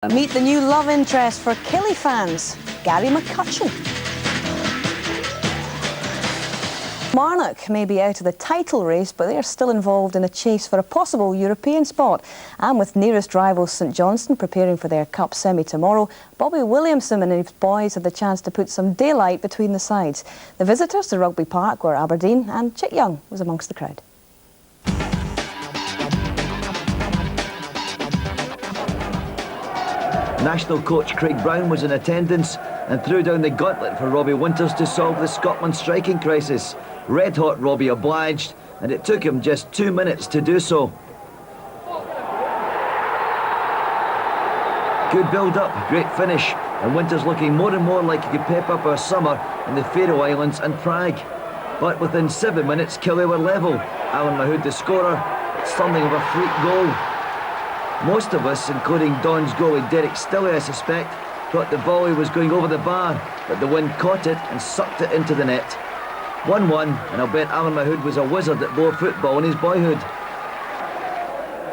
Meet the new love interest for Killie fans, Gary McCutcheon. Marnock may be out of the title race, but they are still involved in a chase for a possible European spot. And with nearest rivals St Johnstone preparing for their cup semi tomorrow, Bobby Williamson and his boys had the chance to put some daylight between the sides. The visitors to Rugby Park were Aberdeen, and Chick Young was amongst the crowd. National coach Craig Brown was in attendance and threw down the gauntlet for Robbie Winters to solve the Scotland striking crisis. Red-hot Robbie obliged, and it took him just 2 minutes to do so. Good build-up, great finish, and Winters looking more and more like he could pep up our summer in the Faroe Islands and Prague. But within 7 minutes, Killie were level. Alan Mahood, the scorer, it's something of a freak goal. Most of us, including Don's goalie Derek Stilley, I suspect, thought the volley was going over the bar, but the wind caught it and sucked it into the net. 1-1, and I'll bet Alan Mahood was a wizard at blow football in his boyhood.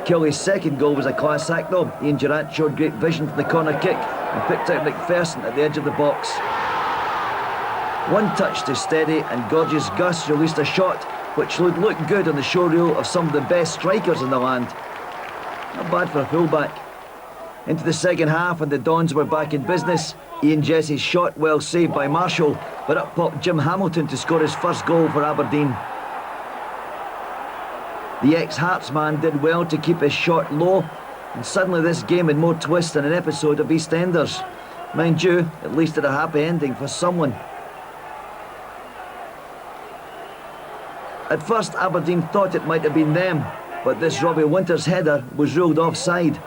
Killie's second goal was a class act though. Ian Durant showed great vision from the corner kick and picked out McPherson at the edge of the box. One touch to steady, and Gorgeous Gus released a shot which would look good on the showreel of some of the best strikers in the land. Not bad for a fullback. Into the second half, and the Dons were back in business. Ian Jesse's shot well saved by Marshall, but up popped Jim Hamilton to score his first goal for Aberdeen. The ex-Hearts man did well to keep his shot low, and suddenly this game had more twist than an episode of EastEnders. Mind you, at least at a happy ending for someone. At first Aberdeen thought it might have been them, but this Robbie Winters header was ruled offside.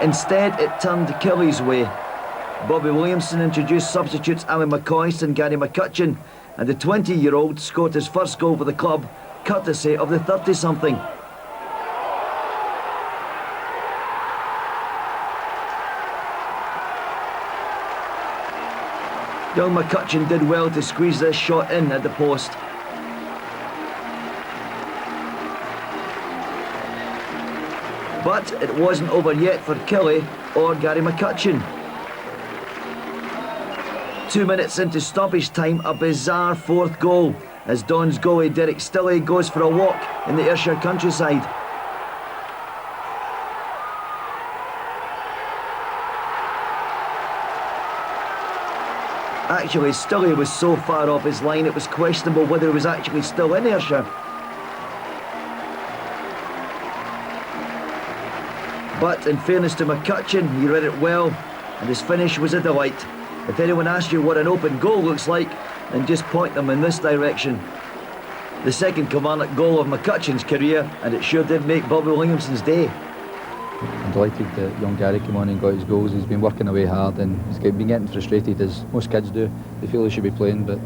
Instead, it turned Killie's way. Bobby Williamson introduced substitutes Alan McCoist and Gary McCutcheon, and the 20-year-old scored his first goal for the club, courtesy of the 30-something. Young McCutcheon did well to squeeze this shot in at the post. But it wasn't over yet for Killie or Gary McCutcheon. 2 minutes into stoppage time, a bizarre fourth goal as Don's goalie Derek Stilley goes for a walk in the Ayrshire countryside. Actually, Stilley was so far off his line it was questionable whether he was actually still in Ayrshire. But in fairness to McCutcheon, he read it well, and his finish was a delight. If anyone asks you what an open goal looks like, then just point them in this direction. The second Kilmarnock goal of McCutcheon's career, and it sure did make Bobby Williamson's day. I'm delighted that young Gary came on and got his goals. He's been working away hard, and he's been getting frustrated, as most kids do. They feel they should be playing, but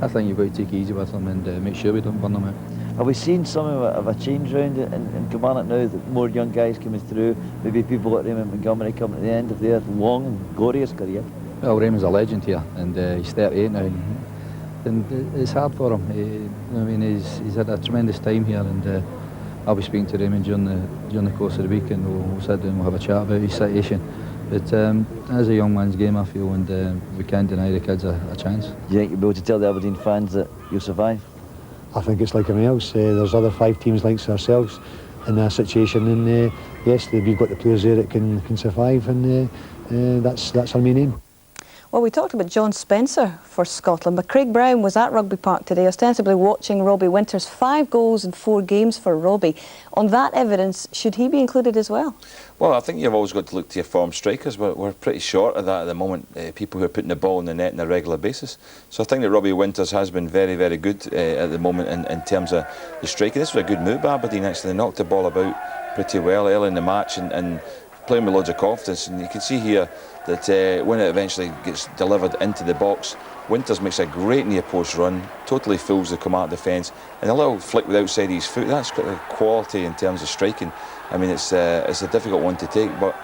I think you've got to take it easy with them and make sure we don't burn them out. Have we seen some of a change round in Kilmarnock now, that more young guys coming through, maybe people like Raymond Montgomery coming at the end of their long and glorious career? Well, Raymond's a legend here, and he's 38 now, and it's hard for him. I mean, he's had a tremendous time here, and I'll be speaking to Raymond during the course of the week, and we'll sit down and we'll have a chat about his situation. But as a young man's game, I feel, and we can't deny the kids a chance. Do you think you'll be able to tell the Aberdeen fans that you'll survive? I think it's like anything else. There's other 5 teams like ourselves in that situation, and yes, we've got the players there that can survive, and that's our main aim. Well, we talked about John Spencer for Scotland, but Craig Brown was at Rugby Park today, ostensibly watching Robbie Winters' 5 goals in 4 games for Robbie. On that evidence, should he be included as well? Well, I think you've always got to look to your form strikers. We're pretty short of that at the moment, people who are putting the ball in the net on a regular basis. So I think that Robbie Winters has been very, very good at the moment in terms of the striking. This was a good move by Aberdeen, actually. They knocked the ball about pretty well early in the match and playing with loads of confidence, and you can see here that when it eventually gets delivered into the box, Winters makes a great near post run, totally fools the Kilmarnock defence, and a little flick with outside his foot. That's got the quality in terms of striking. I mean, it's a difficult one to take, but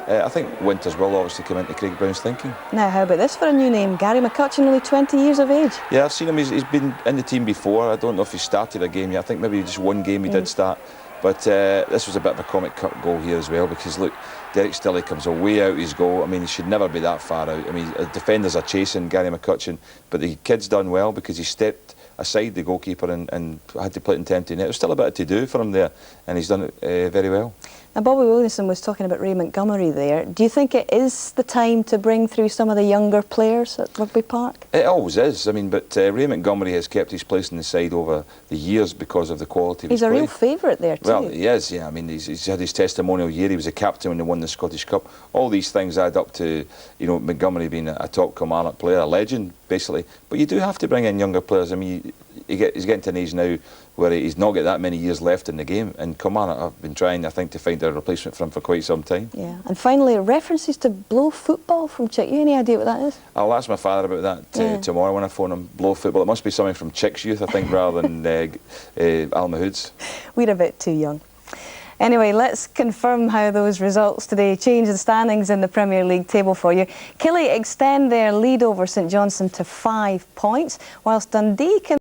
I think Winters will obviously come into Craig Brown's thinking. Now, how about this for a new name? Gary McCutcheon, only 20 years of age. Yeah, I've seen him. He's been in the team before. I don't know if he started a game yet. I think maybe just one game he did start. But this was a bit of a comic goal here as well, because look, Derek Stilley comes way out his goal. I mean, he should never be that far out. I mean, defenders are chasing Gary McCutcheon, but the kid's done well because he stepped aside the goalkeeper and had to play it into empty net. It was still a bit to do for him there, and he's done it very well. Now, Bobby Williamson was talking about Ray Montgomery there. Do you think it is the time to bring through some of the younger players at Rugby Park? It always is. I mean, but Ray Montgomery has kept his place in the side over the years because of the quality of his play. He's a real favourite there too. Well, he is, yeah. I mean, he's had his testimonial year. He was a captain when they won the Scottish Cup. All these things add up to, you know, Montgomery being a top Kilmarnock player, a legend, basically. But you do have to bring in younger players. I mean, he's getting to an age now where he's not got that many years left in the game, and Kilmarnock have been trying, I think, to find a replacement for him for quite some time. Yeah, and finally, references to blow football from Chick. You any idea what that is? I'll ask my father about that tomorrow when I phone him. Blow football. It must be something from Chick's youth, I think, rather than Al Mahood's. We're a bit too young. Anyway, let's confirm how those results today change the standings in the Premier League table for you. Killie extend their lead over St Johnstone to 5 points, whilst Dundee can